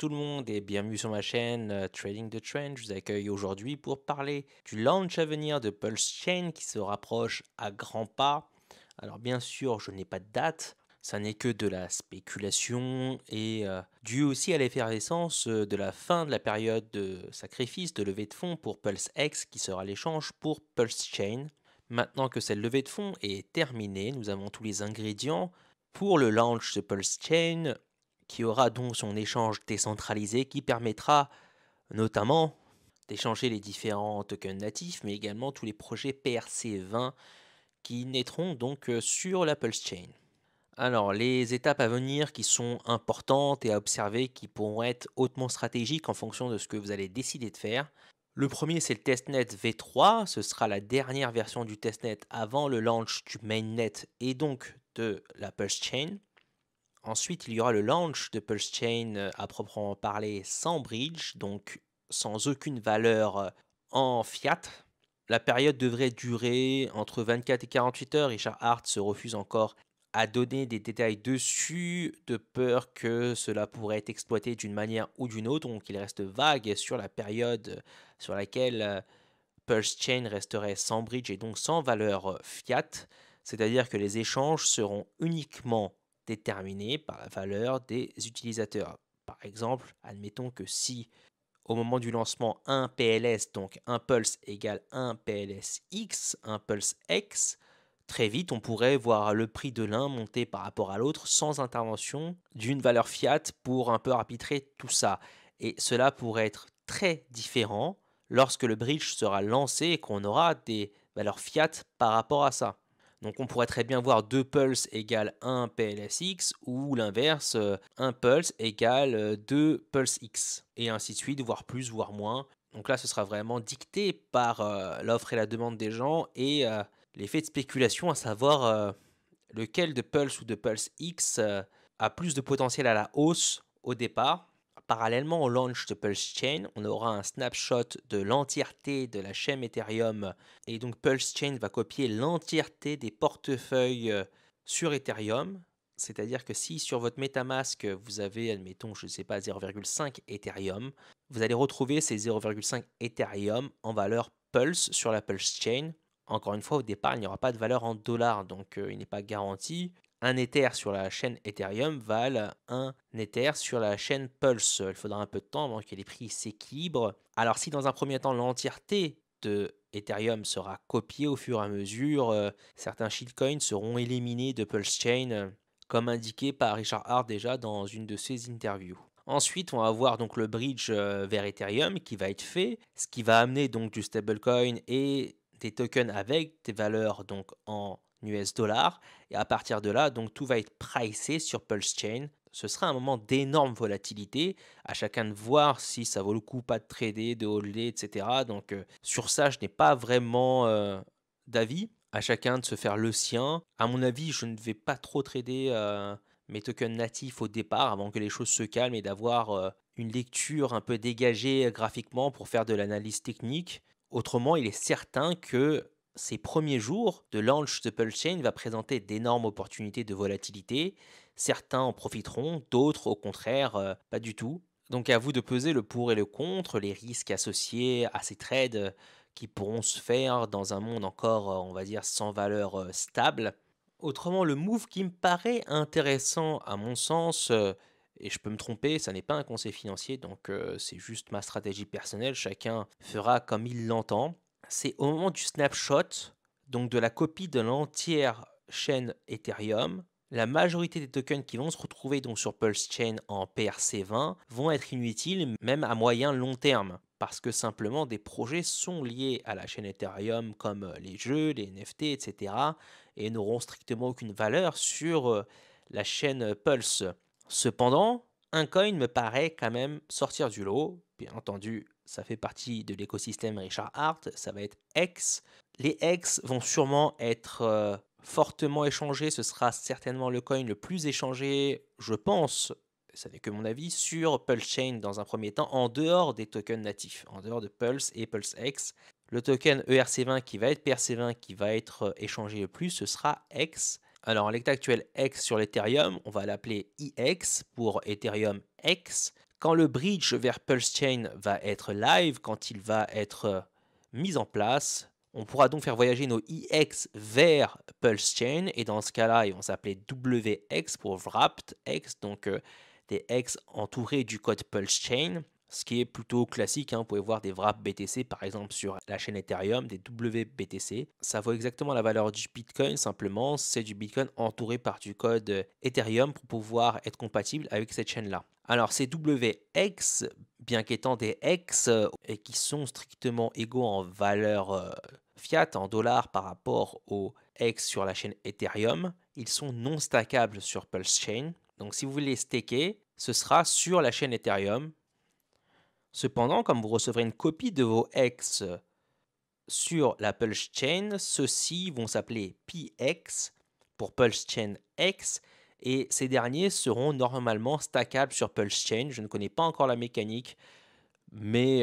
tout le monde et bienvenue sur ma chaîne Trading the Trend. Je vous accueille aujourd'hui pour parler du launch à venir de Pulse Chain qui se rapproche à grands pas. Alors bien sûr, je n'ai pas de date, ça n'est que de la spéculation et dû aussi à l'effervescence de la fin de la période de sacrifice de levée de fonds pour Pulse X qui sera l'échange pour Pulse Chain. Maintenant que cette levée de fonds est terminée, nous avons tous les ingrédients pour le launch de Pulse Chain qui aura donc son échange décentralisé qui permettra notamment d'échanger les différents tokens natifs, mais également tous les projets PRC20 qui naîtront donc sur la Pulse Chain. Alors, les étapes à venir qui sont importantes et à observer, qui pourront être hautement stratégiques en fonction de ce que vous allez décider de faire. Le premier, c'est le testnet V3. Ce sera la dernière version du testnet avant le launch du mainnet et donc de la Pulse Chain. Ensuite, il y aura le launch de Pulse Chain à proprement parler sans bridge, donc sans aucune valeur en fiat. La période devrait durer entre 24 et 48 heures. Richard Hart se refuse encore à donner des détails dessus, de peur que cela pourrait être exploité d'une manière ou d'une autre. Donc il reste vague sur la période sur laquelle Pulse Chain resterait sans bridge et donc sans valeur fiat. C'est-à-dire que les échanges seront uniquement déterminés par la valeur des utilisateurs. Par exemple, admettons que si au moment du lancement, un PLS, donc un pulse égale un PLSX, un pulse X, très vite, on pourrait voir le prix de l'un monter par rapport à l'autre sans intervention d'une valeur fiat pour un peu arbitrer tout ça. Et cela pourrait être très différent lorsque le bridge sera lancé et qu'on aura des valeurs fiat par rapport à ça. Donc on pourrait très bien voir 2 pulses égale 1 PLSX ou l'inverse, 1 pulse égale 2 pulse X et ainsi de suite, voire plus, voire moins. Donc là, ce sera vraiment dicté par l'offre et la demande des gens et l'effet de spéculation, à savoir lequel de pulse ou de pulse X a plus de potentiel à la hausse au départ. Parallèlement au launch de Pulse Chain, on aura un snapshot de l'entièreté de la chaîne Ethereum et donc Pulse Chain va copier l'entièreté des portefeuilles sur Ethereum. C'est-à-dire que si sur votre MetaMask vous avez, admettons, je ne sais pas, 0,5 Ethereum, vous allez retrouver ces 0,5 Ethereum en valeur Pulse sur la Pulse Chain. Encore une fois, au départ, il n'y aura pas de valeur en dollars, donc il n'est pas garanti. Un Ether sur la chaîne Ethereum vale un Ether sur la chaîne Pulse. Il faudra un peu de temps avant que les prix s'équilibrent. Alors si dans un premier temps l'entièreté de Ethereum sera copiée au fur et à mesure, certains shitcoins seront éliminés de Pulse Chain, comme indiqué par Richard Hart déjà dans une de ses interviews. Ensuite, on va avoir donc le bridge vers Ethereum qui va être fait, ce qui va amener donc du stablecoin et des tokens avec des valeurs donc en US dollars. Et à partir de là, donc tout va être pricé sur Pulse Chain. Ce sera un moment d'énorme volatilité. À chacun de voir si ça vaut le coup pas de trader, de holder, etc. Donc sur ça, je n'ai pas vraiment d'avis. À chacun de se faire le sien. À mon avis, je ne vais pas trop trader mes tokens natifs au départ avant que les choses se calment et d'avoir une lecture un peu dégagée graphiquement pour faire de l'analyse technique. Autrement, il est certain que ces premiers jours de launch de Pulse Chain va présenter d'énormes opportunités de volatilité. Certains en profiteront, d'autres au contraire pas du tout. Donc à vous de peser le pour et le contre, les risques associés à ces trades qui pourront se faire dans un monde encore, on va dire, sans valeur stable. Autrement, le move qui me paraît intéressant à mon sens, et je peux me tromper, ça n'est pas un conseil financier, donc c'est juste ma stratégie personnelle, chacun fera comme il l'entend. C'est au moment du snapshot, donc de la copie de l'entière chaîne Ethereum, la majorité des tokens qui vont se retrouver donc sur Pulse Chain en PRC20 vont être inutiles même à moyen long terme parce que simplement des projets sont liés à la chaîne Ethereum comme les jeux, les NFT, etc. et n'auront strictement aucune valeur sur la chaîne Pulse. Cependant, un coin me paraît quand même sortir du lot. Bien entendu, ça fait partie de l'écosystème Richard Hart, ça va être X. Les X vont sûrement être fortement échangés, ce sera certainement le coin le plus échangé, je pense, ça n'est que mon avis, sur Pulse Chain dans un premier temps, en dehors des tokens natifs, en dehors de Pulse et Pulse X. Le token ERC20 qui va être PRC20 qui va être échangé le plus, ce sera X. Alors, à l'état actuel, X sur l'Ethereum, on va l'appeler IX pour Ethereum X. Quand le bridge vers Pulse Chain va être live, quand il va être mis en place, on pourra donc faire voyager nos IX vers Pulse Chain, et dans ce cas-là, ils vont s'appeler WX pour Wrapped X, donc des X entourés du code Pulse Chain, ce qui est plutôt classique, hein. Vous pouvez voir des Wrapped BTC par exemple sur la chaîne Ethereum, des WBTC. Ça vaut exactement la valeur du Bitcoin, simplement c'est du Bitcoin entouré par du code Ethereum pour pouvoir être compatible avec cette chaîne-là. Alors ces WX, bien qu'étant des X et qui sont strictement égaux en valeur fiat, en dollars par rapport aux X sur la chaîne Ethereum, ils sont non stackables sur Pulse Chain. Donc si vous voulez les staker, ce sera sur la chaîne Ethereum. Cependant, comme vous recevrez une copie de vos X sur la Pulse Chain, ceux-ci vont s'appeler PX pour Pulse Chain X, et ces derniers seront normalement stackables sur Pulse Chain. Je ne connais pas encore la mécanique, mais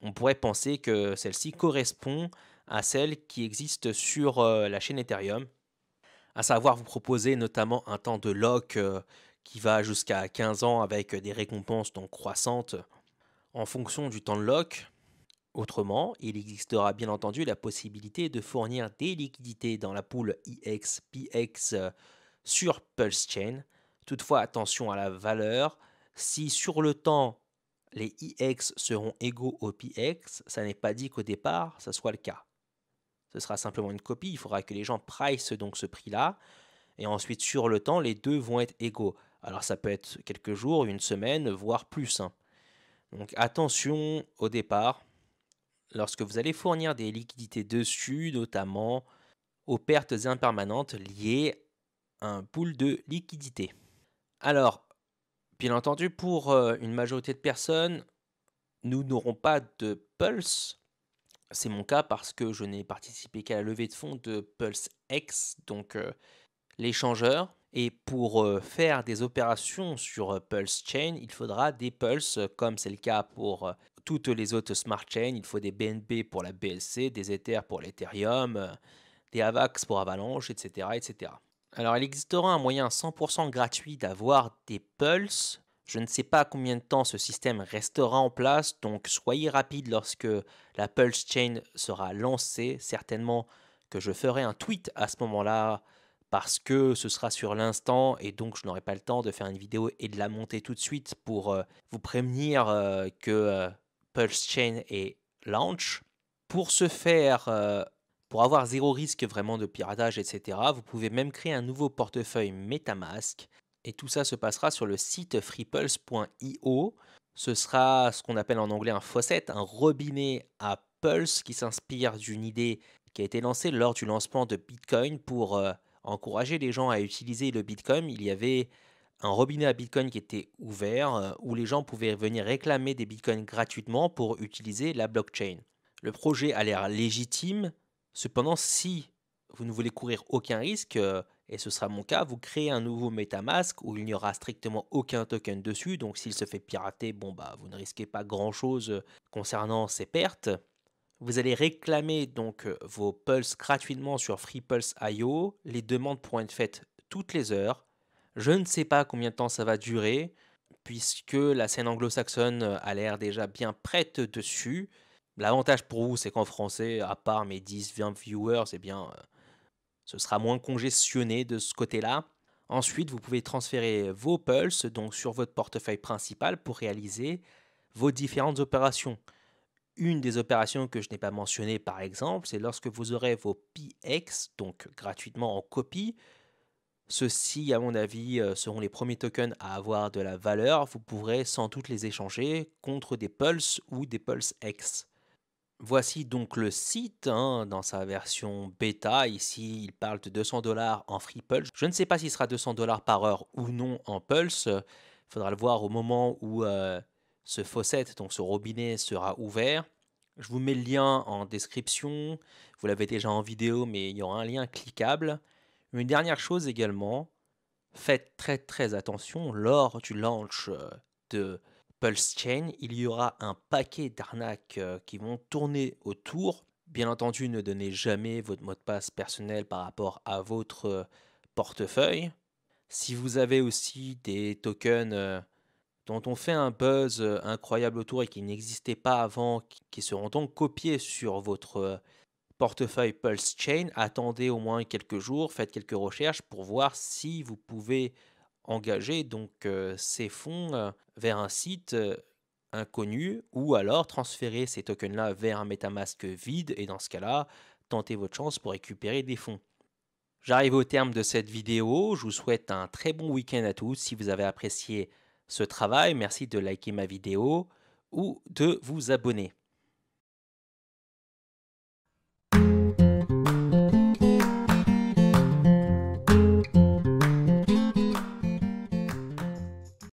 on pourrait penser que celle-ci correspond à celle qui existe sur la chaîne Ethereum. À savoir, vous proposer notamment un temps de lock qui va jusqu'à 15 ans avec des récompenses donc croissantes en fonction du temps de lock. Autrement, il existera bien entendu la possibilité de fournir des liquidités dans la pool IX-PX sur Pulse Chain. Toutefois, attention à la valeur. Si sur le temps, les IX seront égaux aux PX, ça n'est pas dit qu'au départ, ça soit le cas. Ce sera simplement une copie. Il faudra que les gens price donc ce prix-là. Et ensuite, sur le temps, les deux vont être égaux. Alors, ça peut être quelques jours, une semaine, voire plus, hein. Donc, attention au départ lorsque vous allez fournir des liquidités dessus, notamment aux pertes impermanentes liées à un pool de liquidités. Alors, bien entendu, pour une majorité de personnes, nous n'aurons pas de Pulse. C'est mon cas parce que je n'ai participé qu'à la levée de fonds de Pulse X, donc l'échangeur. Et pour faire des opérations sur Pulse Chain, il faudra des Pulse, comme c'est le cas pour toutes les autres smart chains. Il faut des BNB pour la BSC, des Ethers pour l'Ethereum, des AVAX pour Avalanche, etc., etc. Alors, il existera un moyen 100% gratuit d'avoir des Pulse. Je ne sais pas combien de temps ce système restera en place, donc soyez rapide lorsque la Pulse Chain sera lancée. Certainement que je ferai un tweet à ce moment-là parce que ce sera sur l'instant et donc je n'aurai pas le temps de faire une vidéo et de la monter tout de suite pour vous prévenir que Pulse Chain est launch. Pour ce faire, pour avoir zéro risque vraiment de piratage, etc., vous pouvez même créer un nouveau portefeuille MetaMask et tout ça se passera sur le site freepulse.io. Ce sera ce qu'on appelle en anglais un faucet, un robinet à Pulse qui s'inspire d'une idée qui a été lancée lors du lancement de Bitcoin pour encourager les gens à utiliser le Bitcoin. Il y avait un robinet à Bitcoin qui était ouvert où les gens pouvaient venir réclamer des Bitcoins gratuitement pour utiliser la blockchain. Le projet a l'air légitime, cependant si vous ne voulez courir aucun risque, et ce sera mon cas, vous créez un nouveau MetaMask où il n'y aura strictement aucun token dessus, donc s'il se fait pirater, bon bah vous ne risquez pas grand chose concernant ces pertes. Vous allez réclamer donc vos pulses gratuitement sur FreePulse.io. Les demandes pourront être faites toutes les heures. Je ne sais pas combien de temps ça va durer, puisque la scène anglo-saxonne a l'air déjà bien prête dessus. L'avantage pour vous, c'est qu'en français, à part mes 10-20 viewers, eh bien, ce sera moins congestionné de ce côté-là. Ensuite, vous pouvez transférer vos pulses donc sur votre portefeuille principal pour réaliser vos différentes opérations. Une des opérations que je n'ai pas mentionnées, par exemple, c'est lorsque vous aurez vos PX, donc gratuitement en copie. Ceux-ci, à mon avis, seront les premiers tokens à avoir de la valeur. Vous pourrez sans doute les échanger contre des Pulse ou des Pulse X. Voici donc le site dans sa version bêta. Ici, il parle de 200$ en free Pulse. Je ne sais pas s'il sera 200$ par heure ou non en Pulse. Il faudra le voir au moment où ce faucet, donc ce robinet, sera ouvert. Je vous mets le lien en description. Vous l'avez déjà en vidéo, mais il y aura un lien cliquable. Une dernière chose également, faites très attention lors du launch de Pulse Chain, il y aura un paquet d'arnaques qui vont tourner autour. Bien entendu, ne donnez jamais votre mot de passe personnel par rapport à votre portefeuille. Si vous avez aussi des tokens dont on fait un buzz incroyable autour et qui n'existait pas avant, qui seront donc copiés sur votre portefeuille Pulse Chain. Attendez au moins quelques jours, faites quelques recherches pour voir si vous pouvez engager donc ces fonds vers un site inconnu ou alors transférer ces tokens-là vers un MetaMask vide et dans ce cas-là, tentez votre chance pour récupérer des fonds. J'arrive au terme de cette vidéo. Je vous souhaite un très bon week-end à tous. Si vous avez apprécié ce travail, merci de liker ma vidéo ou de vous abonner.